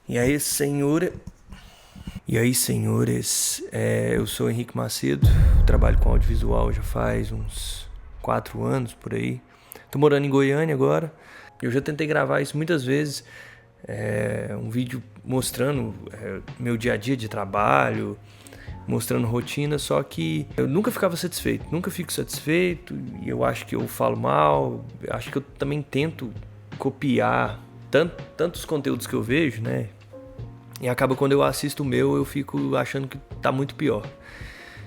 E aí, senhor... E aí, senhores, eu sou Henrique Macedo, trabalho com audiovisual já faz uns 4 anos por aí. Tô morando em Goiânia agora. Eu já tentei gravar isso muitas vezes, um vídeo mostrando meu dia a dia de trabalho, mostrando rotina, só que eu nunca ficava satisfeito, nunca fico satisfeito, e eu acho que eu falo mal, acho que eu também tento copiar tantos conteúdos que eu vejo, né? E acaba quando eu assisto o meu, eu fico achando que tá muito pior.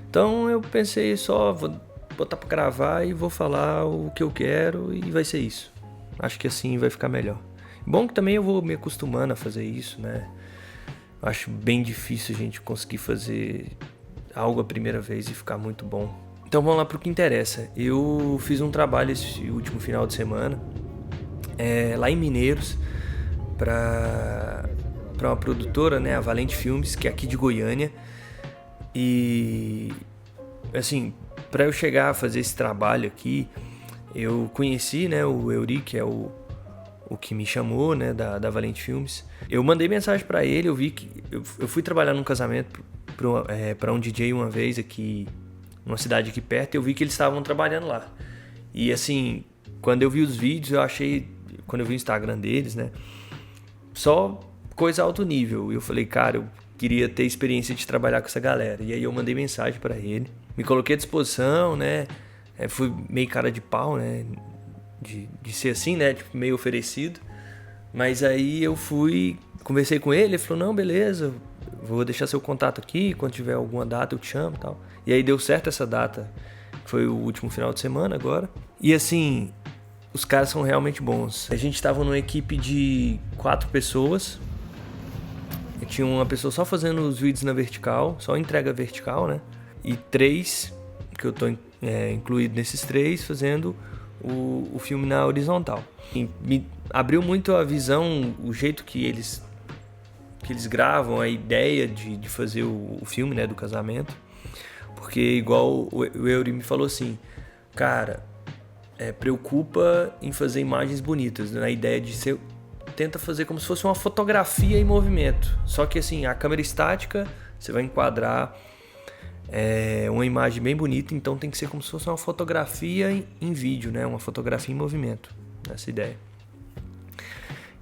Então eu pensei só, vou botar pra gravar e vou falar o que eu quero e vai ser isso. Acho que assim vai ficar melhor. Bom que também eu vou me acostumando a fazer isso, né? Acho bem difícil a gente conseguir fazer algo a primeira vez e ficar muito bom. Então vamos lá pro que interessa. Eu fiz um trabalho esse último final de semana, lá em Mineiros, para uma produtora, né, a Valente Filmes, que é aqui de Goiânia. E assim, para eu chegar a fazer esse trabalho aqui, eu conheci, né, o Euri, que é o que me chamou, né, da Valente Filmes. Eu mandei mensagem para ele, eu vi que eu fui trabalhar num casamento para um DJ uma vez aqui, numa cidade aqui perto, e eu vi que eles estavam trabalhando lá. E assim, quando eu vi os vídeos, eu achei, quando eu vi o Instagram deles, né, só coisa alto nível. E eu falei, cara, eu queria ter experiência de trabalhar com essa galera. E aí eu mandei mensagem pra ele, me coloquei à disposição, né? Fui meio cara de pau, né? De ser assim, né? Tipo, meio oferecido. Mas aí eu fui, conversei com ele falou, não, beleza, vou deixar seu contato aqui, quando tiver alguma data eu te chamo e tal. E aí deu certo essa data, que foi o último final de semana agora. E assim, os caras são realmente bons. A gente estava numa equipe de 4 pessoas. Eu tinha uma pessoa só fazendo os vídeos na vertical, só entrega vertical, né? E 3, que eu tô incluído nesses 3, fazendo o filme na horizontal. E me abriu muito a visão, o jeito que eles gravam, a ideia de fazer o filme, né, do casamento. Porque igual o Eury me falou assim, cara, preocupa em fazer imagens bonitas, né? Na ideia de ser... Tenta fazer como se fosse uma fotografia em movimento. Só que assim, a câmera estática, você vai enquadrar uma imagem bem bonita, então tem que ser como se fosse uma fotografia em vídeo, né? Uma fotografia em movimento, essa ideia.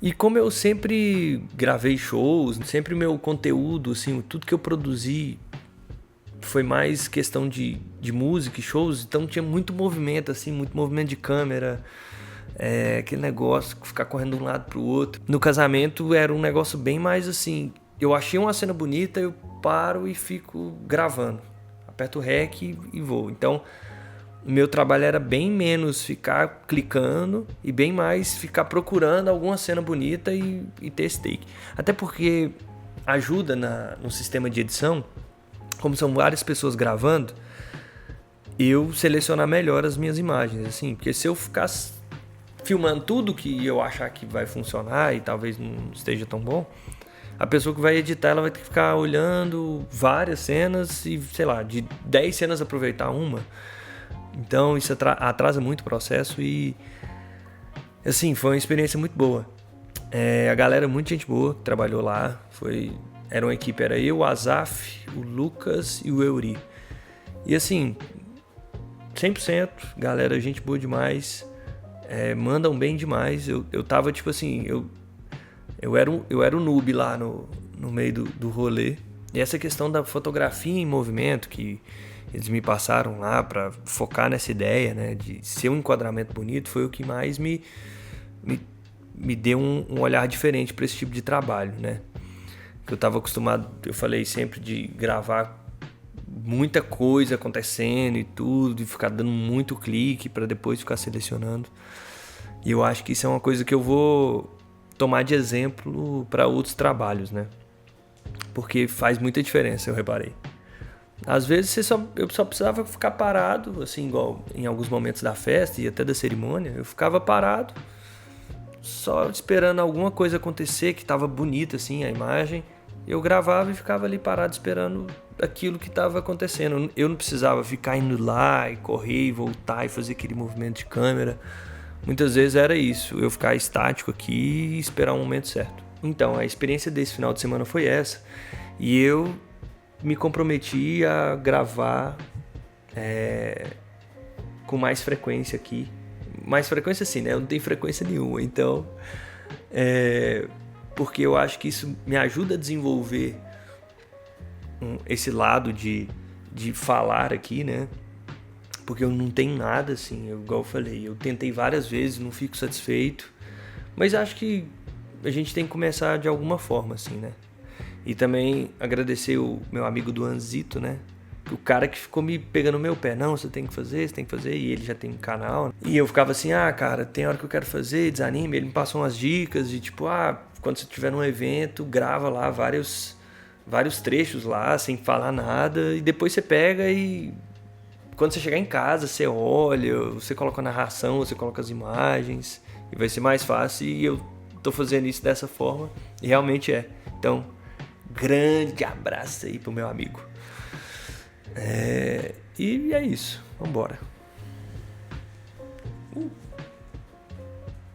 E como eu sempre gravei shows, sempre meu conteúdo, assim, tudo que eu produzi foi mais questão de música e shows, então tinha muito movimento, assim, muito movimento de câmera, aquele negócio, ficar correndo de um lado pro outro. No casamento era um negócio bem mais assim, eu achei uma cena bonita, eu paro e fico gravando, aperto o REC e vou. Então o meu trabalho era bem menos ficar clicando e bem mais ficar procurando alguma cena bonita e ter esse take. Até porque ajuda no sistema de edição, como são várias pessoas gravando, eu selecionar melhor as minhas imagens, assim, porque se eu ficar filmando tudo que eu achar que vai funcionar e talvez não esteja tão bom, a pessoa que vai editar, ela vai ter que ficar olhando várias cenas e, sei lá, de 10 cenas aproveitar uma. Então isso atrasa muito o processo e, assim, foi uma experiência muito boa. A galera, muita gente boa que trabalhou lá, era uma equipe, era eu, o Azaf, o Lucas e o Euri. E assim, 100%, galera, gente boa demais. Mandam bem demais. Eu tava tipo assim, eu era o noob lá no meio do rolê. E essa questão da fotografia em movimento que eles me passaram lá pra focar nessa ideia, né, de ser um enquadramento bonito, foi o que mais me deu um olhar diferente para esse tipo de trabalho, né? Eu tava acostumado, eu falei sempre, de gravar muita coisa acontecendo e tudo, e ficar dando muito clique para depois ficar selecionando. E eu acho que isso é uma coisa que eu vou tomar de exemplo para outros trabalhos, né? Porque faz muita diferença, eu reparei. Às vezes eu só precisava ficar parado, assim, igual em alguns momentos da festa e até da cerimônia, eu ficava parado, só esperando alguma coisa acontecer que estava bonita, assim, a imagem. Eu gravava e ficava ali parado esperando aquilo que estava acontecendo. Eu não precisava ficar indo lá e correr e voltar e fazer aquele movimento de câmera. Muitas vezes era isso, eu ficar estático aqui e esperar o momento certo. Então, a experiência desse final de semana foi essa. E eu me comprometi a gravar com mais frequência aqui. Mais frequência sim, né? Eu não tenho frequência nenhuma. Então, porque eu acho que isso me ajuda a desenvolver esse lado de falar aqui, né? Porque eu não tenho nada assim, igual eu falei. Eu tentei várias vezes, não fico satisfeito. Mas acho que a gente tem que começar de alguma forma, assim, né? E também agradecer o meu amigo Duanzito, né? O cara que ficou me pegando no meu pé. Não, você tem que fazer, E ele já tem um canal. E eu ficava assim, cara, tem hora que eu quero fazer, desanime. Ele me passou umas dicas de tipo, quando você estiver num evento, grava lá vários trechos lá, sem falar nada. E depois você pega e quando você chegar em casa, você olha, você coloca a narração, você coloca as imagens. E vai ser mais fácil. E eu tô fazendo isso dessa forma. E realmente é. Então, grande abraço aí pro meu amigo. E é isso. Vambora.